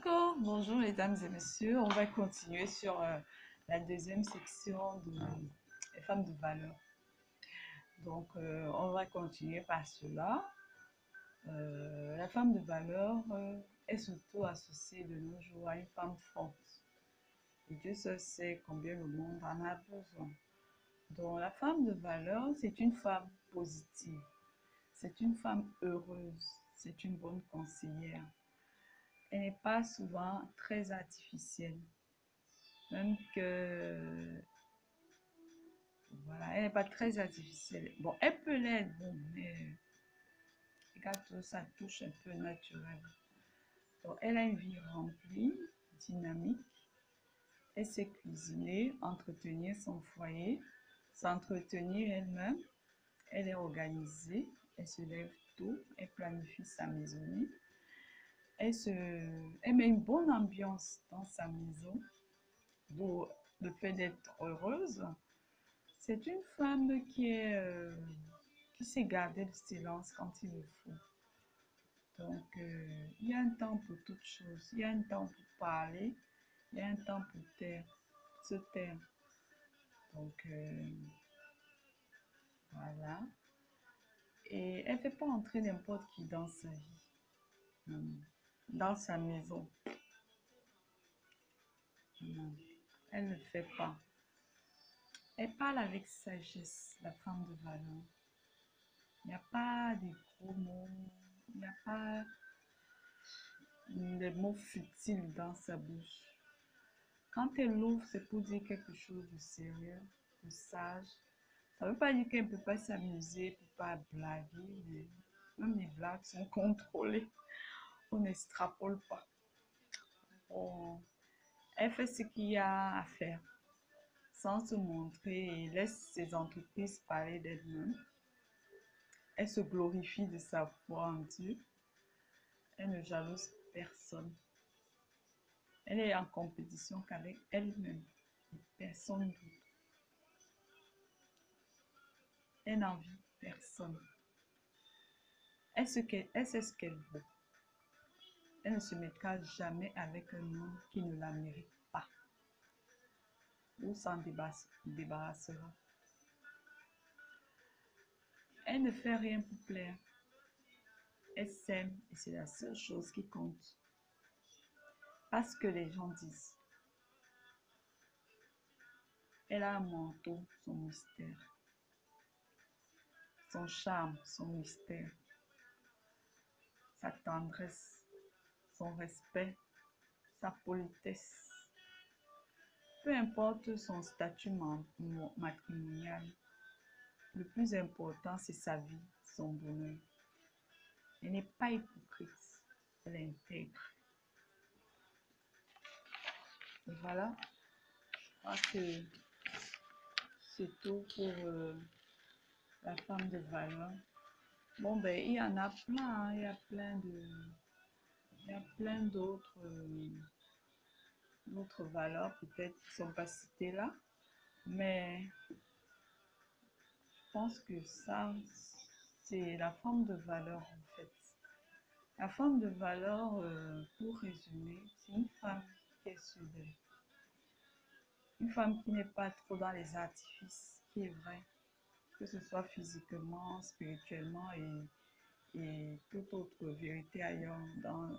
Bonjour mesdames et messieurs, on va continuer sur la deuxième section des femmes de valeur. Donc on va continuer par cela. La femme de valeur est surtout associée de nos jours à une femme forte. Et Dieu seul sait combien le monde en a besoin. Donc la femme de valeur, c'est une femme positive, c'est une femme heureuse, c'est une bonne conseillère. Elle n'est pas souvent très artificielle. Même que, voilà, elle n'est pas très artificielle. Bon, elle peut l'être, bon, mais regarde, ça touche un peu naturel. Donc, elle a une vie remplie, dynamique. Elle sait cuisiner, entretenir son foyer, s'entretenir elle-même. Elle est organisée, elle se lève tôt, elle planifie sa maisonnée. Elle met une bonne ambiance dans sa maison. Donc, le fait d'être heureuse, c'est une femme qui sait garder le silence quand il le faut. Donc, il y a un temps pour toutes choses. Il y a un temps pour parler, il y a un temps pour se taire. Donc, voilà. Et elle ne fait pas entrer n'importe qui dans sa vie, dans sa maison. Non, elle ne le fait pas. Elle parle avec sagesse, la femme de valeur. Il n'y a pas de gros mots, il n'y a pas des mots futiles dans sa bouche. Quand elle l'ouvre, c'est pour dire quelque chose de sérieux, de sage. Ça ne veut pas dire qu'elle ne peut pas s'amuser, elle ne peut pas blaguer, mais même les blagues sont contrôlées. On n'extrapole pas. Elle fait ce qu'il y a à faire, sans se montrer, et laisse ses entreprises parler d'elles-mêmes. Elle se glorifie de sa foi en Dieu. Elle ne jalouse personne. Elle est en compétition qu'avec elle-même. Personne d'autre. Elle n'envie personne. Elle sait ce qu'elle veut. Elle ne se mettra jamais avec un homme qui ne la mérite pas. Ou s'en débarrassera. Elle ne fait rien pour plaire. Elle s'aime et c'est la seule chose qui compte. Pas ce que les gens disent. Elle a un manteau, son mystère. Son charme, son mystère. Sa tendresse, son respect, sa politesse. Peu importe son statut matrimonial, le plus important c'est sa vie, son bonheur. Elle n'est pas hypocrite, elle est intègre. Et voilà, je crois que c'est tout pour la femme de valeur. Bon, ben, il y en a plein, hein. Il y a plein d'autres valeurs peut-être qui ne sont pas citées là, mais je pense que ça, c'est la femme de valeur en fait. La femme de valeur, pour résumer, c'est une femme qui est sûre d'elle. Une femme qui n'est pas trop dans les artifices, qui est vraie, que ce soit physiquement, spirituellement et toute autre vérité ailleurs dans